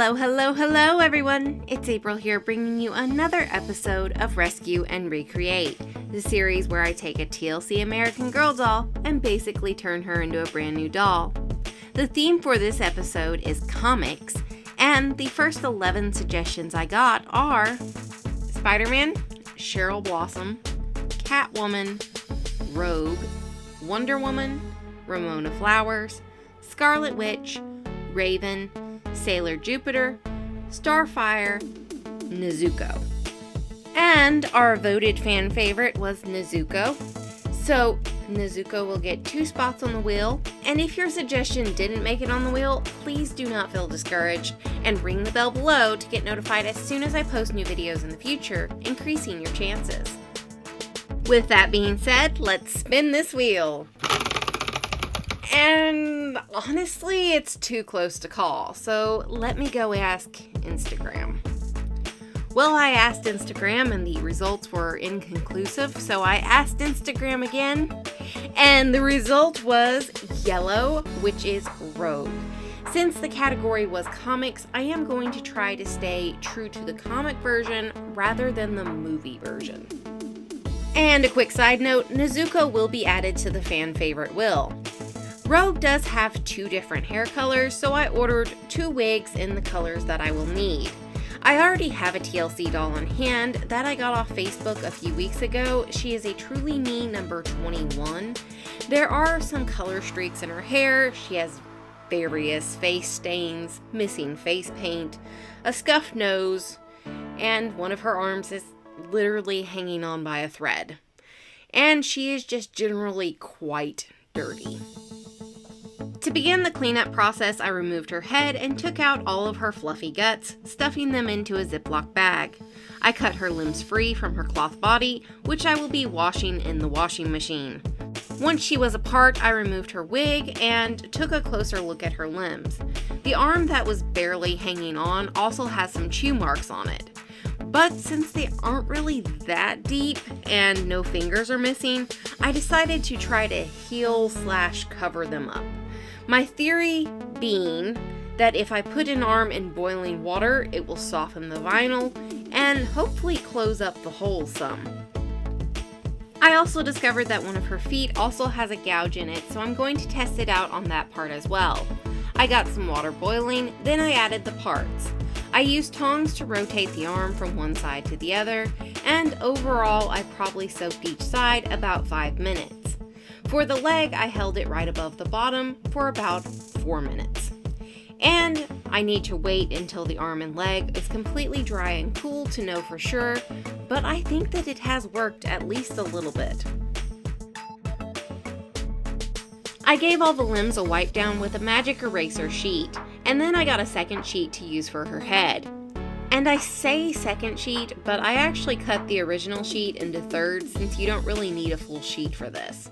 Hello everyone! It's April here bringing you another episode of Rescue and Recreate, the series where I take a TLC American Girl doll and basically turn her into a brand new doll. The theme for this episode is comics, and the first 11 suggestions I got are Spider-Man, Cheryl Blossom, Catwoman, Rogue, Wonder Woman, Ramona Flowers, Scarlet Witch, Raven, Sailor Jupiter, Starfire, Nezuko. And our voted fan favorite was Nezuko. So Nezuko will get 2 spots on the wheel, and if your suggestion didn't make it on the wheel, please do not feel discouraged and ring the bell below to get notified as soon as I post new videos in the future, increasing your chances. With that being said, let's spin this wheel. And honestly, it's too close to call, so let me go ask Instagram. Well, I asked Instagram and the results were inconclusive, so I asked Instagram again, and the result was yellow, which is Rogue. Since the category was comics, I am going to try to stay true to the comic version rather than the movie version. And a quick side note, Nezuko will be added to the fan favorite wheel. Rogue does have 2 different hair colors, so I ordered 2 wigs in the colors that I will need. I already have a TLC doll on hand that I got off Facebook a few weeks ago. She is a Truly Me number 21. There are some color streaks in her hair. She has various face stains, missing face paint, a scuffed nose, and one of her arms is literally hanging on by a thread. And she is just generally quite dirty. To begin the cleanup process, I removed her head and took out all of her fluffy guts, stuffing them into a Ziploc bag. I cut her limbs free from her cloth body, which I will be washing in the washing machine. Once she was apart, I removed her wig and took a closer look at her limbs. The arm that was barely hanging on also has some chew marks on it. But since they aren't really that deep and no fingers are missing, I decided to try to heal/cover them up. My theory being that if I put an arm in boiling water, it will soften the vinyl and hopefully close up the hole some. I also discovered that one of her feet also has a gouge in it, so I'm going to test it out on that part as well. I got some water boiling, then I added the parts. I used tongs to rotate the arm from one side to the other, and overall I probably soaked each side about 5 minutes. For the leg, I held it right above the bottom for about 4 minutes. And I need to wait until the arm and leg is completely dry and cool to know for sure, but I think that it has worked at least a little bit. I gave all the limbs a wipe down with a magic eraser sheet, and then I got a second sheet to use for her head. And I say second sheet, but I actually cut the original sheet into thirds since you don't really need a full sheet for this.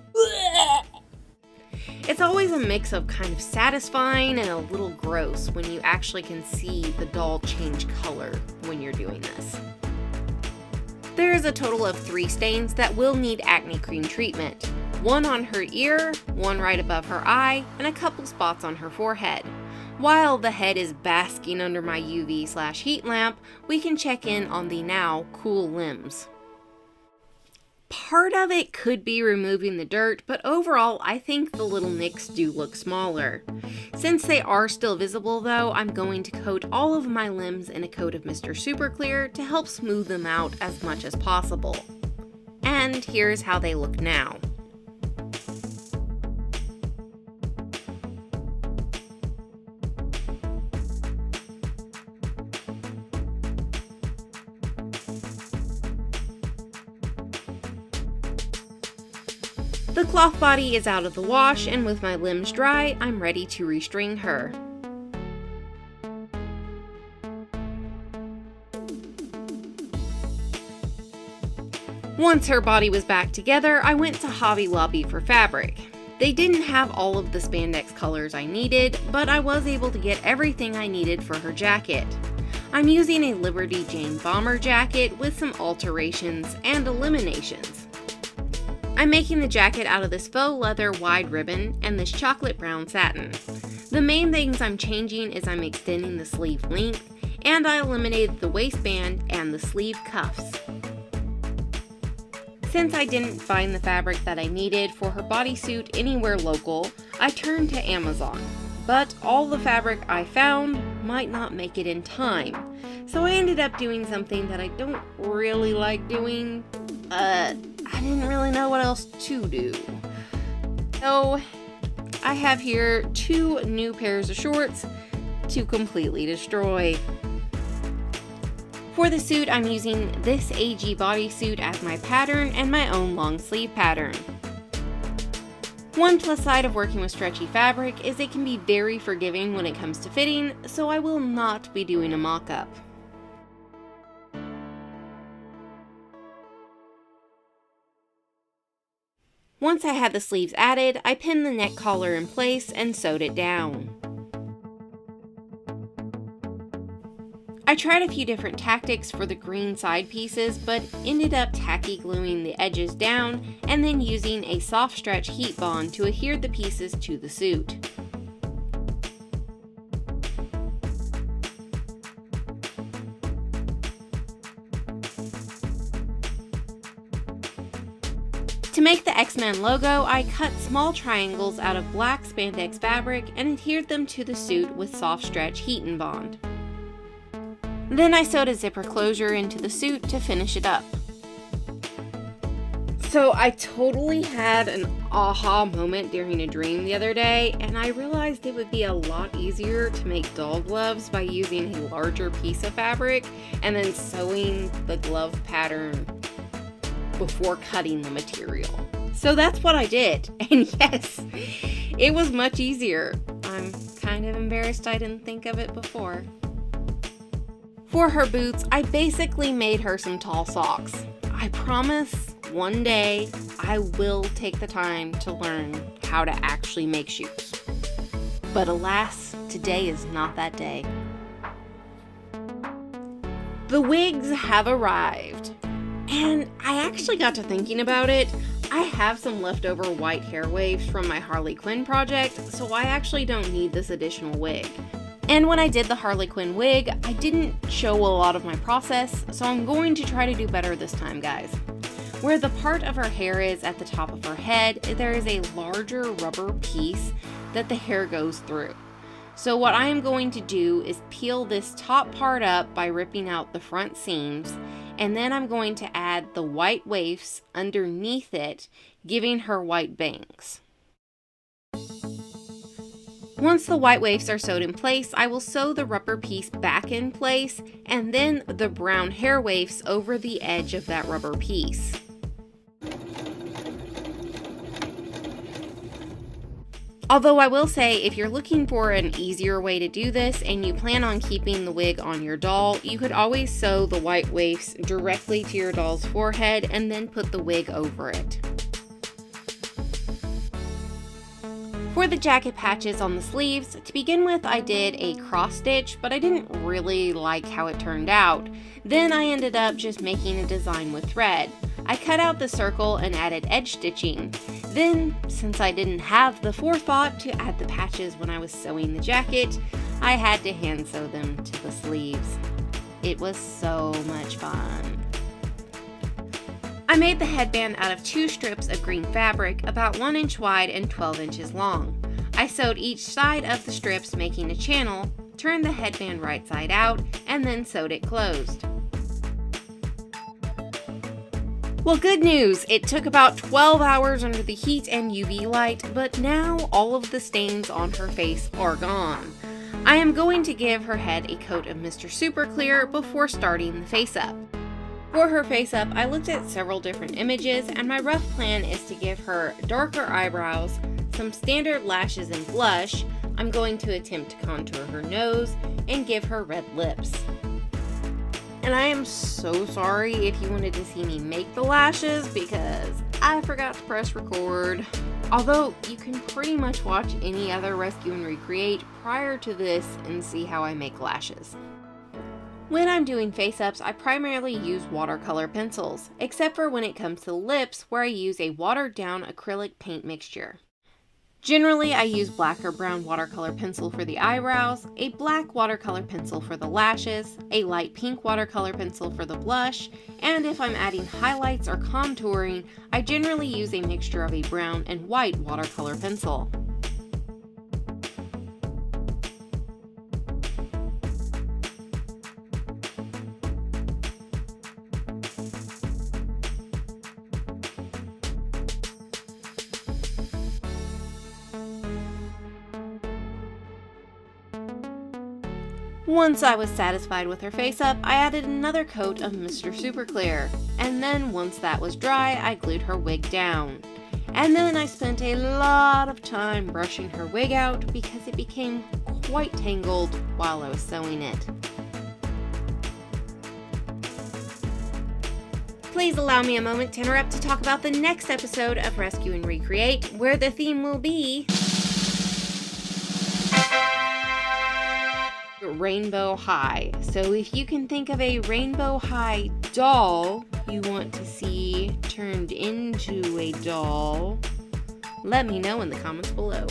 It's always a mix of kind of satisfying and a little gross when you actually can see the doll change color when you're doing this. There is a total of 3 stains that will need acne cream treatment. 1 on her ear, 1 right above her eye, and a couple spots on her forehead. While the head is basking under my UV/heat lamp, we can check in on the now cool limbs. Part of it could be removing the dirt, but overall I think the little nicks do look smaller. Since they are still visible though, I'm going to coat all of my limbs in a coat of Mr. Super Clear to help smooth them out as much as possible. And here's how they look now. The cloth body is out of the wash, and with my limbs dry, I'm ready to restring her. Once her body was back together, I went to Hobby Lobby for fabric. They didn't have all of the spandex colors I needed, but I was able to get everything I needed for her jacket. I'm using a Liberty Jane bomber jacket with some alterations and eliminations. I'm making the jacket out of this faux leather wide ribbon and this chocolate brown satin. The main things I'm changing is I'm extending the sleeve length, and I eliminated the waistband and the sleeve cuffs. Since I didn't find the fabric that I needed for her bodysuit anywhere local, I turned to Amazon. But all the fabric I found might not make it in time. So I ended up doing something that I don't really like doing. I didn't really know what else to do. So I have here 2 new pairs of shorts to completely destroy. For the suit, I'm using this AG bodysuit as my pattern and my own long sleeve pattern. One plus side of working with stretchy fabric is it can be very forgiving when it comes to fitting, so I will not be doing a mock-up. Once I had the sleeves added, I pinned the neck collar in place and sewed it down. I tried a few different tactics for the green side pieces, but ended up tacky gluing the edges down and then using a soft stretch heat bond to adhere the pieces to the suit. To make the X-Men logo, I cut small triangles out of black spandex fabric and adhered them to the suit with soft stretch heat and bond. Then I sewed a zipper closure into the suit to finish it up. So I totally had an aha moment during a dream the other day, and I realized it would be a lot easier to make doll gloves by using a larger piece of fabric and then sewing the glove pattern before cutting the material. So that's what I did, and yes, it was much easier. I'm kind of embarrassed I didn't think of it before. For her boots, I basically made her some tall socks. I promise one day I will take the time to learn how to actually make shoes. But alas, today is not that day. The wigs have arrived, and I actually got to thinking about it. I have some leftover white hair waves from my Harley Quinn project, so I actually don't need this additional wig. And when I did the Harley Quinn wig, I didn't show a lot of my process, so I'm going to try to do better this time, guys. Where the part of her hair is at the top of her head, there is a larger rubber piece that the hair goes through. So what I am going to do is peel this top part up by ripping out the front seams, and then I'm going to add the white waifs underneath it, giving her white bangs. Once the white waifs are sewed in place, I will sew the rubber piece back in place and then the brown hair waifs over the edge of that rubber piece. Although I will say, if you're looking for an easier way to do this and you plan on keeping the wig on your doll, you could always sew the white waifs directly to your doll's forehead and then put the wig over it. For the jacket patches on the sleeves, to begin with I did a cross stitch, but I didn't really like how it turned out. Then I ended up just making a design with thread. I cut out the circle and added edge stitching. Then, since I didn't have the forethought to add the patches when I was sewing the jacket, I had to hand sew them to the sleeves. It was so much fun. I made the headband out of 2 strips of green fabric about 1 inch wide and 12 inches long. I sewed each side of the strips making a channel, turned the headband right side out, and then sewed it closed. Well, good news! It took about 12 hours under the heat and UV light, but now all of the stains on her face are gone. I am going to give her head a coat of Mr. Super Clear before starting the face up. For her face up, I looked at several different images, and my rough plan is to give her darker eyebrows, some standard lashes and blush. I'm going to attempt to contour her nose and give her red lips. And I am so sorry if you wanted to see me make the lashes because I forgot to press record. Although you can pretty much watch any other Rescue and Recreate prior to this and see how I make lashes. When I'm doing face-ups, I primarily use watercolor pencils, except for when it comes to the lips, where I use a watered-down acrylic paint mixture. Generally, I use black or brown watercolor pencil for the eyebrows, a black watercolor pencil for the lashes, a light pink watercolor pencil for the blush, and if I'm adding highlights or contouring, I generally use a mixture of a brown and white watercolor pencil. Once I was satisfied with her face-up, I added another coat of Mr. Super Clear, and then once that was dry, I glued her wig down. And then I spent a lot of time brushing her wig out because it became quite tangled while I was sewing it. Please allow me a moment to interrupt to talk about the next episode of Rescue and Recreate, where the theme will be Rainbow High. So if you can think of a Rainbow High doll you want to see turned into a doll, let me know in the comments below.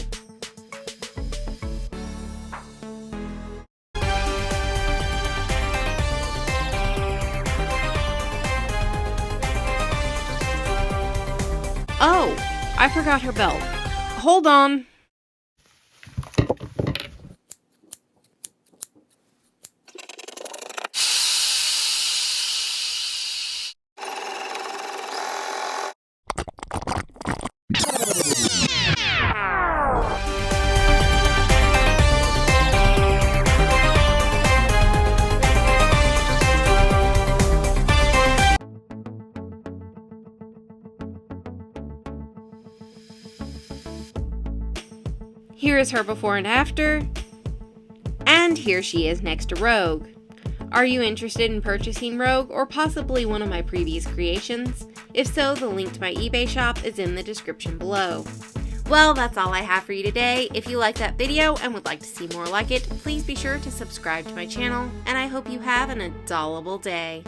Oh, I forgot her belt. Hold on. Here is her before and after, and here she is next to Rogue. Are you interested in purchasing Rogue or possibly one of my previous creations? If so, the link to my eBay shop is in the description below. Well, that's all I have for you today. If you liked that video and would like to see more like it, please be sure to subscribe to my channel, and I hope you have an adorable day.